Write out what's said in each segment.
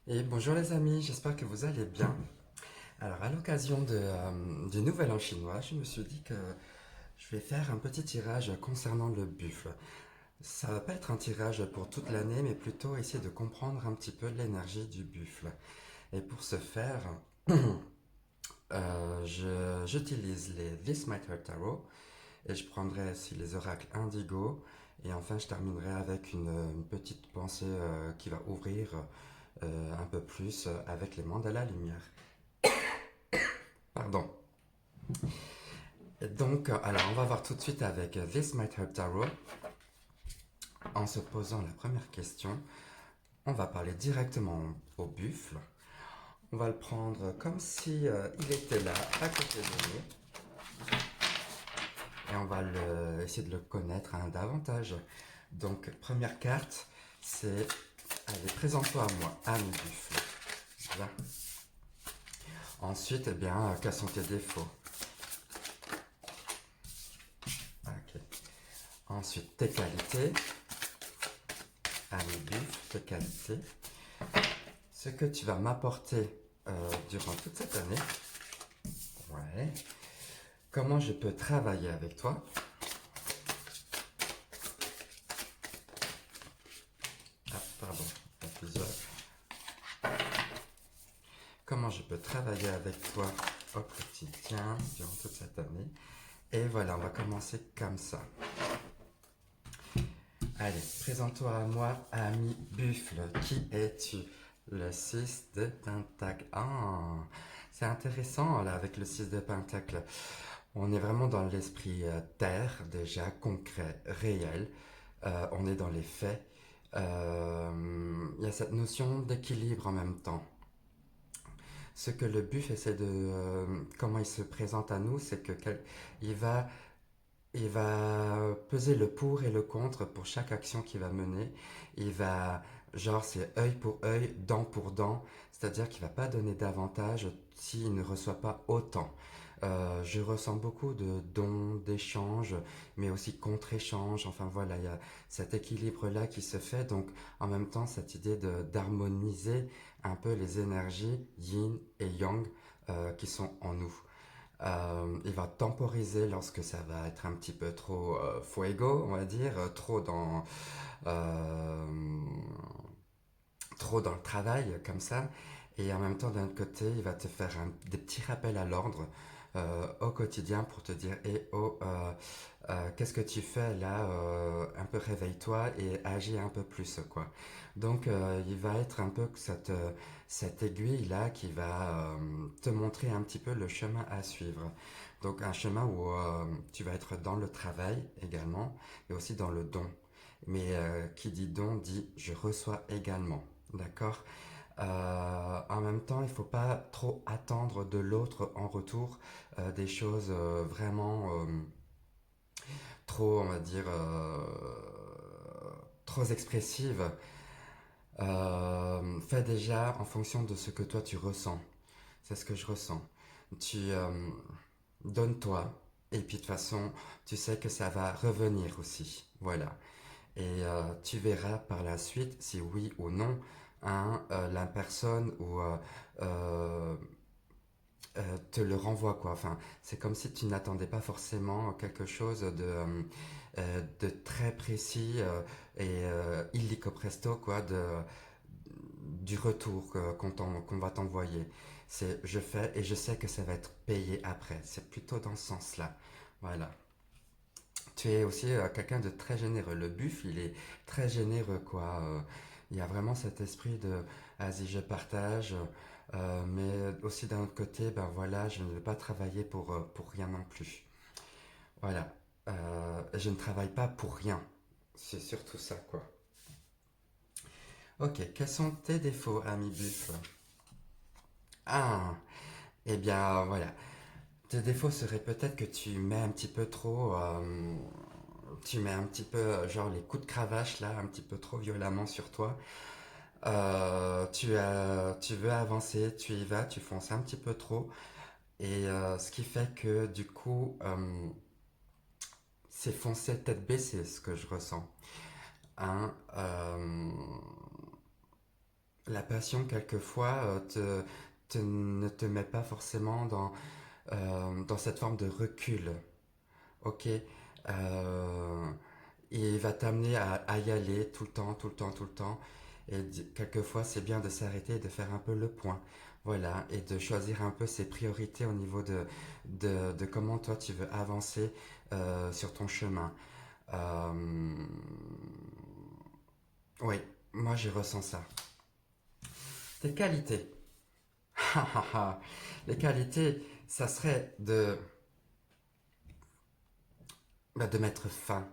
Et bonjour les amis, j'espère que vous allez bien. Alors à l'occasion du Nouvel An chinois, je me suis dit que je vais faire un petit tirage concernant le buffle. Ça va pas être un tirage pour toute l'année, mais plutôt essayer de comprendre un petit peu l'énergie du buffle. Et pour ce faire, j'utilise les This Might Hurt Tarot et je prendrai aussi les oracles indigo. Et enfin, je terminerai avec une petite pensée qui va ouvrir un peu plus avec les mandalas lumière. Pardon. Donc, alors, on va voir tout de suite avec This Might Help Tarot. En se posant la première question, on va parler directement au buffle. On va le prendre comme si il était là, à côté de nous, et on va essayer de le connaître davantage. Donc, première carte, c'est allez, présente-toi à moi, ami buffle. Voilà. Ensuite, eh bien, quels sont tes défauts? Ok. Ensuite, tes qualités, ami buffle, tes qualités. Ce que tu vas m'apporter durant toute cette année. Ouais. Comment je peux travailler avec toi? Ah, pardon, il y a plusieurs. Comment je peux travailler avec toi au quotidien durant toute cette année? Et voilà, on va commencer comme ça. Allez, présente-toi à moi, ami buffle. Qui es-tu? Le 6 de Pentacle. Ah, c'est intéressant là avec le 6 de Pentacle. On est vraiment dans l'esprit terre, déjà concret, réel. On est dans les faits. Il y a cette notion d'équilibre en même temps. Ce que le buff essaie comment il se présente à nous, c'est que il va, il va peser le pour et le contre pour chaque action qu'il va mener. Il va, genre, c'est œil pour œil, dent pour dent, c'est-à-dire qu'il va pas donner davantage s'il ne reçoit pas autant. Je ressens beaucoup de dons, d'échanges, mais aussi contre-échanges. Enfin voilà, il y a cet équilibre-là qui se fait. Donc en même temps, cette idée d'harmoniser un peu les énergies yin et yang qui sont en nous. Il va temporiser lorsque ça va être un petit peu trop fuego, on va dire, euh, trop dans le travail comme ça. Et en même temps, d'un autre côté, il va te faire des petits rappels à l'ordre au quotidien pour te dire, eh oh, qu'est-ce que tu fais là? Un peu réveille-toi et agis un peu plus, quoi. Donc, il va être un peu cette aiguille là qui va te montrer un petit peu le chemin à suivre. Donc, un chemin où tu vas être dans le travail également et aussi dans le don. Mais qui dit don dit je reçois également. D'accord. En même temps, il ne faut pas trop attendre de l'autre en retour des choses vraiment trop, on va dire, trop expressives. Fais déjà en fonction de ce que toi tu ressens. C'est ce que je ressens. Tu donnes-toi et puis de toute façon, tu sais que ça va revenir aussi. Voilà. Et tu verras par la suite si oui ou non la personne ou euh, te le renvoie quoi. Enfin, c'est comme si tu n'attendais pas forcément quelque chose de très précis et illico presto quoi du retour qu'on va t'envoyer. C'est je fais et je sais que ça va être payé après. C'est plutôt dans ce sens-là. Voilà. Tu es aussi quelqu'un de très généreux. Le buff, il est très généreux, quoi. Il y a vraiment cet esprit de, vas-y, je partage, mais aussi d'un autre côté, ben voilà, je ne veux pas travailler pour rien non plus. Voilà. Je ne travaille pas pour rien. C'est surtout ça, quoi. Ok, quels sont tes défauts, ami buff? Ah, eh bien, voilà. Tes défauts seraient peut-être que tu mets un petit peu trop tu mets un petit peu genre les coups de cravache là un petit peu trop violemment sur toi. Tu veux avancer, tu y vas, tu fonces un petit peu trop et ce qui fait que du coup c'est foncer tête baissée ce que je ressens. Hein, la passion, quelquefois, ne te met pas forcément dans cette forme de recul. Ok? Il va t'amener à y aller tout le temps, tout le temps, tout le temps. Et quelquefois, c'est bien de s'arrêter et de faire un peu le point. Voilà, et de choisir un peu ses priorités au niveau de comment toi tu veux avancer sur ton chemin. Euh, oui, moi je ressens ça. Tes qualités. Les qualités, ça serait de mettre fin.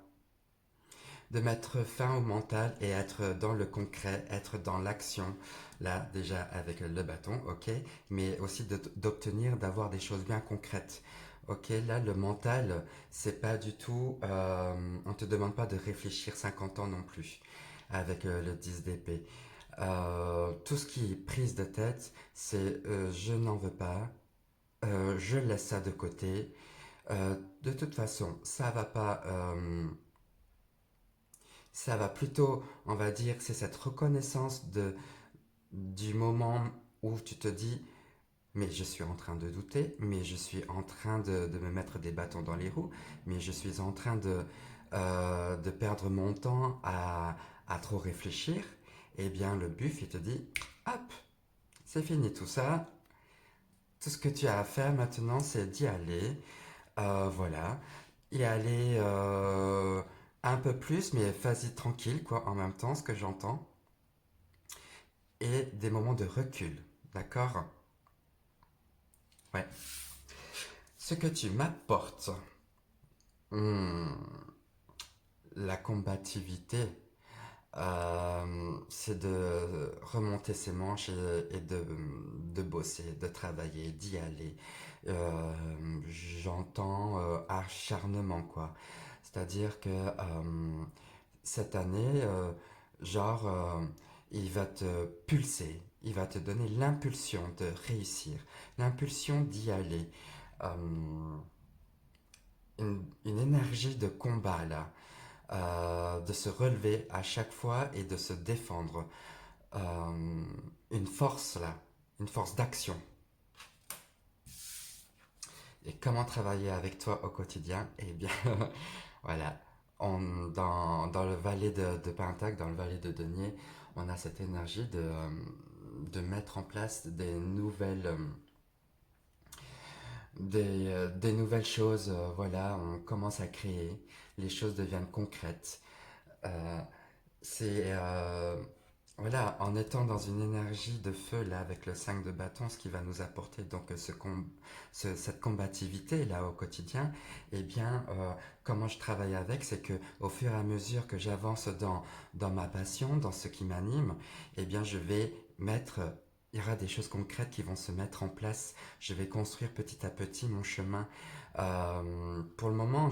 De mettre fin au mental et être dans le concret, être dans l'action. Là, déjà avec le bâton, ok, mais aussi d'obtenir, d'avoir des choses bien concrètes. Ok, là, le mental, c'est pas du tout. On te demande pas de réfléchir 50 ans non plus avec le 10 d'épée. Tout ce qui est prise de tête, c'est je n'en veux pas, je laisse ça de côté. De toute façon, ça va plutôt, on va dire, c'est cette reconnaissance du moment où tu te dis, mais je suis en train de douter, mais je suis en train de me mettre des bâtons dans les roues, mais je suis en train de perdre mon temps à trop réfléchir. Eh bien, le buff, il te dit, hop, c'est fini tout ça. Tout ce que tu as à faire maintenant, c'est d'y aller. Voilà. Y aller un peu plus, mais vas-y tranquille, quoi, en même temps, ce que j'entends. Et des moments de recul. D'accord? Ouais. Ce que tu m'apportes, hmm, la combativité, c'est de remonter ses manches et de bosser, de travailler, d'y aller. J'entends acharnement, quoi. C'est-à-dire que cette année, genre, il va te pulser, il va te donner l'impulsion de réussir, l'impulsion d'y aller. Euh, une énergie de combat, là, de se relever à chaque fois et de se défendre. Euh, une force, là, une force d'action. Et comment travailler avec toi au quotidien? Eh bien, voilà. Dans le valet de Pentacle, dans le valet de Denier, on a cette énergie de mettre en place des nouvelles choses. Voilà, on commence à créer, les choses deviennent concrètes. Euh, c'est voilà, en étant dans une énergie de feu là avec le 5 de bâton, ce qui va nous apporter donc cette combativité là au quotidien, eh bien comment je travaille avec, c'est que au fur et à mesure que j'avance dans ma passion, dans ce qui m'anime, eh bien je vais il y aura des choses concrètes qui vont se mettre en place. Je vais construire petit à petit mon chemin. Pour le moment,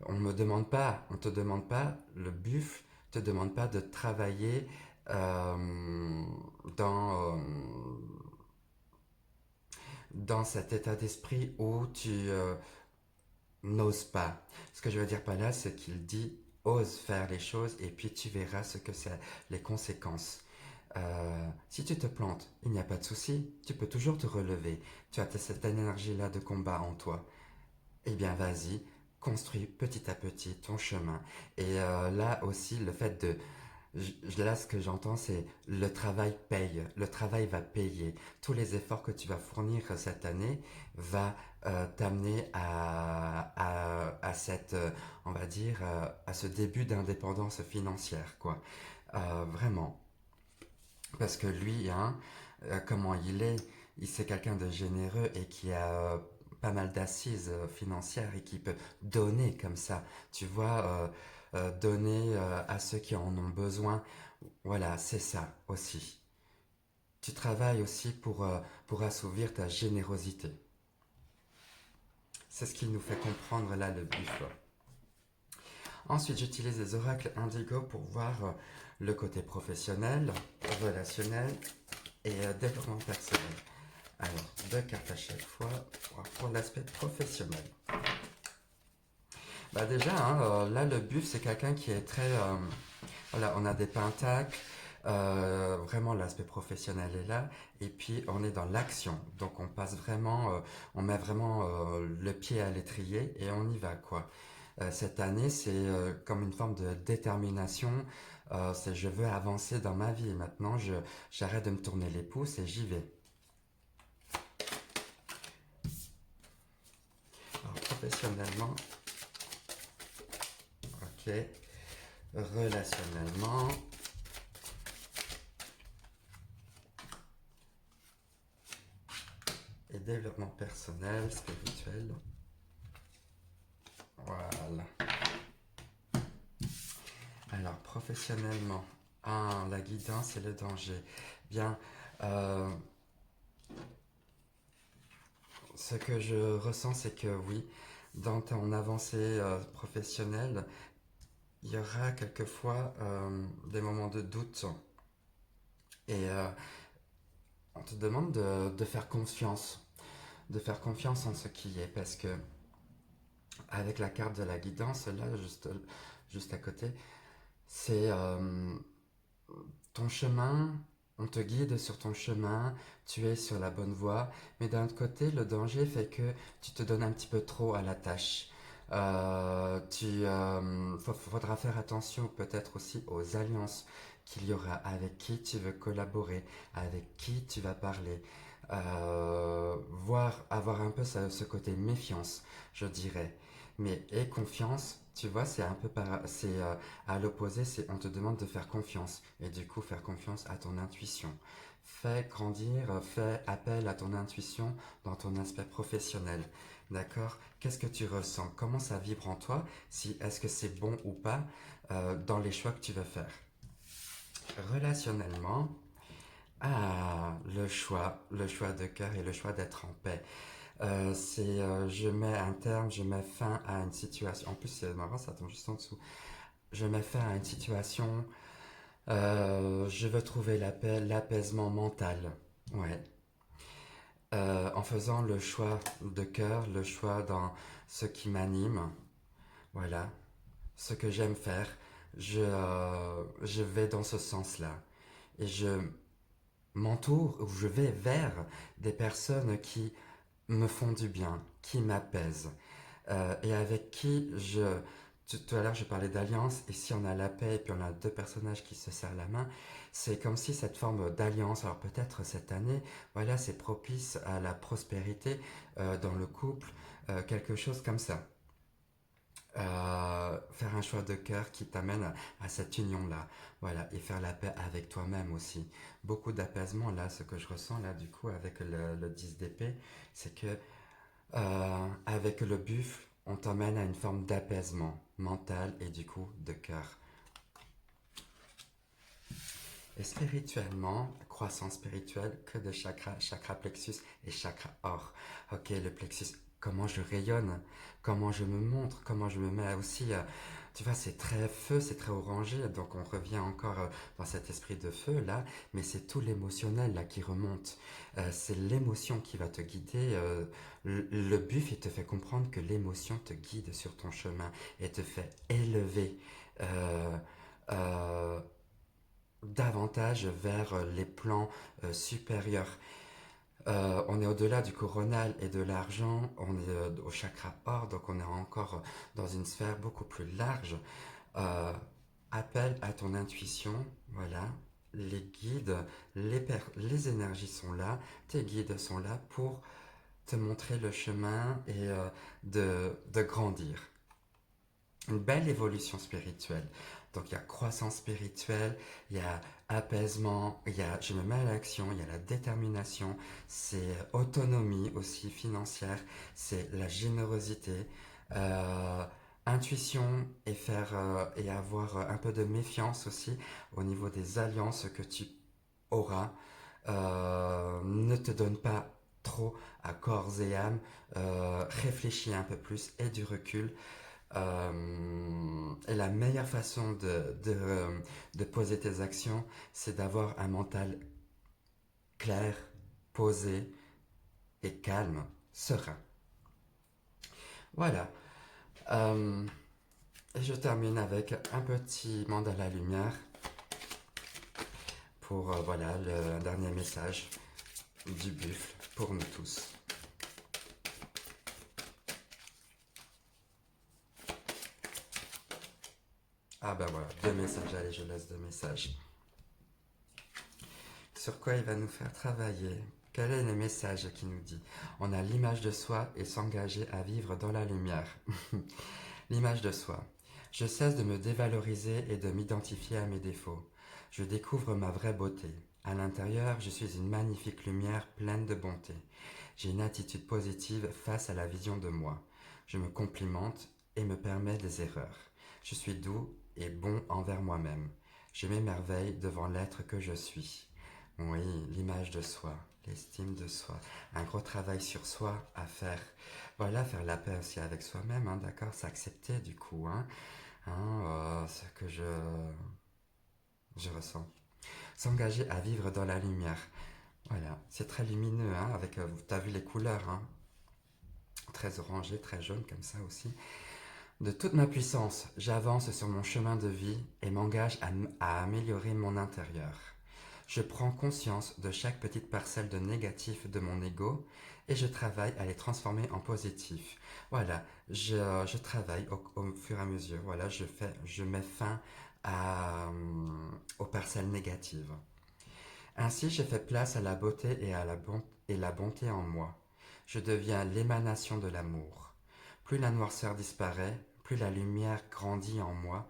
on te demande pas, le buff te demande pas de travailler euh, dans, euh, dans cet état d'esprit où tu n'oses pas. Ce que je veux dire par là, c'est qu'il dit ose faire les choses et puis tu verras ce que c'est, les conséquences. Si tu te plantes, il n'y a pas de souci, tu peux toujours te relever. Tu as cette énergie-là de combat en toi. Eh bien, vas-y, construis petit à petit ton chemin. Et là aussi, le fait de là, ce que j'entends, c'est le travail paye. Le travail va payer. Tous les efforts que tu vas fournir cette année va t'amener à cette, on va dire, à ce début d'indépendance financière, quoi. Vraiment. Parce que lui, hein, comment c'est quelqu'un de généreux et qui a pas mal d'assises financières et qui peut donner comme ça. Tu vois, donner à ceux qui en ont besoin. Voilà, c'est ça aussi. Tu travailles aussi pour assouvir ta générosité. C'est ce qu'il nous fait comprendre là, le buffle. Ensuite, j'utilise les oracles indigo pour voir le côté professionnel, relationnel et développement personnel. Alors, deux cartes à chaque fois pour l'aspect professionnel. Bah déjà, hein, là, le buff, c'est quelqu'un qui est très... voilà, on a des pentacles, Vraiment, l'aspect professionnel est là. Et puis, on est dans l'action. Donc, on passe vraiment, on met vraiment le pied à l'étrier et on y va, quoi. Cette année, c'est comme une forme de détermination. C'est je veux avancer dans ma vie. Maintenant, j'arrête de me tourner les pouces et j'y vais. Alors, professionnellement, ok. Relationnellement, et développement personnel, spirituel. Voilà. Alors, professionnellement, la guidance et le danger. Bien, euh, ce que je ressens, c'est que oui, dans ton avancée professionnelle, il y aura quelquefois des moments de doute. Et on te demande de faire confiance, de faire confiance en ce qui est, parce que avec la carte de la guidance, là, juste à côté, c'est ton chemin, on te guide sur ton chemin, tu es sur la bonne voie, mais d'un autre côté, le danger fait que tu te donnes un petit peu trop à la tâche. Faudra faire attention peut-être aussi aux alliances qu'il y aura, avec qui tu veux collaborer, avec qui tu vas parler. Voir, avoir un peu ce côté méfiance, je dirais. Mais et confiance, tu vois, c'est un peu c'est à l'opposé, c'est on te demande de faire confiance et du coup faire confiance à ton intuition. Fais grandir, fais appel à ton intuition dans ton aspect professionnel. D'accord? Qu'est-ce que tu ressens? Comment ça vibre en toi? Si est-ce que c'est bon ou pas dans les choix que tu veux faire? Relationnellement, le choix de cœur et le choix d'être en paix. Je mets un terme, je mets fin à une situation. En plus, c'est marrant, ça tombe juste en dessous. Je mets fin à une situation. Je veux trouver la paix, l'apaisement mental. Ouais. En faisant le choix de cœur, le choix dans ce qui m'anime. Voilà. Ce que j'aime faire. Je vais dans ce sens-là. Et je m'entoure ou je vais vers des personnes qui me font du bien, qui m'apaisent. Et avec qui tout à l'heure, je parlais d'alliance, et si on a la paix et puis on a deux personnages qui se serrent la main, c'est comme si cette forme d'alliance, alors peut-être cette année, voilà, c'est propice à la prospérité dans le couple, quelque chose comme ça. Faire un choix de cœur qui t'amène à cette union-là, voilà, et faire la paix avec toi-même aussi. Beaucoup d'apaisement, là, ce que je ressens, là, du coup, avec le 10 d'épée, c'est que avec le buffle, on t'emmène à une forme d'apaisement mental et du coup de cœur. Et spirituellement, croissance spirituelle, que de chakra, chakra plexus et chakra or. Ok, le plexus, comment je rayonne, comment je me montre, comment je me mets aussi. Tu vois, c'est très feu, c'est très orangé, donc on revient encore dans cet esprit de feu là, mais c'est tout l'émotionnel là qui remonte. C'est l'émotion qui va te guider. Le buff, il te fait comprendre que l'émotion te guide sur ton chemin et te fait élever. Euh, euh, Davantage vers les plans supérieurs. On est au-delà du coronal et de l'argent, on est au chakra or, donc on est encore dans une sphère beaucoup plus large. Euh, Appelle à ton intuition, voilà. Les guides, les énergies sont là, tes guides sont là pour te montrer le chemin et de grandir. Une belle évolution spirituelle. Donc il y a croissance spirituelle, il y a apaisement, il y a je me mets à l'action, il y a la détermination, c'est autonomie aussi financière, c'est la générosité, euh, intuition et et avoir un peu de méfiance aussi au niveau des alliances que tu auras. Ne te donne pas trop à corps et âme, réfléchis un peu plus et du recul. Et la meilleure façon de poser tes actions, c'est d'avoir un mental clair, posé et calme, serein. Voilà. Euh, et je termine avec un petit mandala lumière. pour voilà le dernier message du buffle pour nous tous. Ah ben voilà, 2 messages, allez je laisse 2 messages. Sur quoi il va nous faire travailler? Quel est le message qui nous dit? On a l'image de soi et s'engager à vivre dans la lumière. L'image de soi. Je cesse de me dévaloriser et de m'identifier à mes défauts. Je découvre ma vraie beauté. À l'intérieur, je suis une magnifique lumière pleine de bonté. J'ai une attitude positive face à la vision de moi. Je me complimente et me permets des erreurs. Je suis doux et bon envers moi-même. Je m'émerveille devant l'être que je suis. Oui, l'image de soi, l'estime de soi, un gros travail sur soi à faire. Voilà, faire la paix aussi avec soi-même, hein, d'accord, s'accepter du coup, ce que je ressens. S'engager à vivre dans la lumière. Voilà, c'est très lumineux, hein, avec, t'as vu les couleurs, hein, très orangé, très jaune comme ça aussi. De toute ma puissance, j'avance sur mon chemin de vie et m'engage à améliorer mon intérieur. Je prends conscience de chaque petite parcelle de négatif de mon ego et je travaille à les transformer en positif. Voilà, je travaille au fur et à mesure. Voilà, je mets fin aux parcelles négatives. Ainsi, je fais place à la beauté et la bonté en moi. Je deviens l'émanation de l'amour. Plus la noirceur disparaît, plus la lumière grandit en moi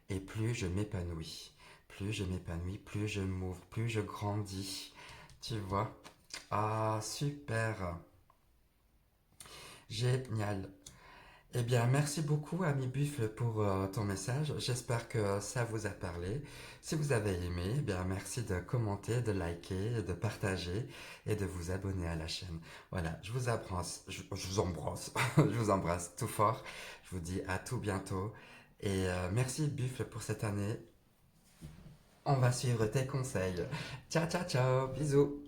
et plus je m'épanouis. Plus je m'épanouis, plus je m'ouvre, plus je grandis. Tu vois? Ah, super. Génial. Eh bien, merci beaucoup, ami Buffle, pour ton message. J'espère que ça vous a parlé. Si vous avez aimé, eh bien, merci de commenter, de liker, de partager et de vous abonner à la chaîne. Voilà, je vous embrasse, je vous embrasse, je vous embrasse tout fort. Je vous dis à tout bientôt. Et merci, Buffle, pour cette année. On va suivre tes conseils. Ciao, ciao, ciao. Bisous.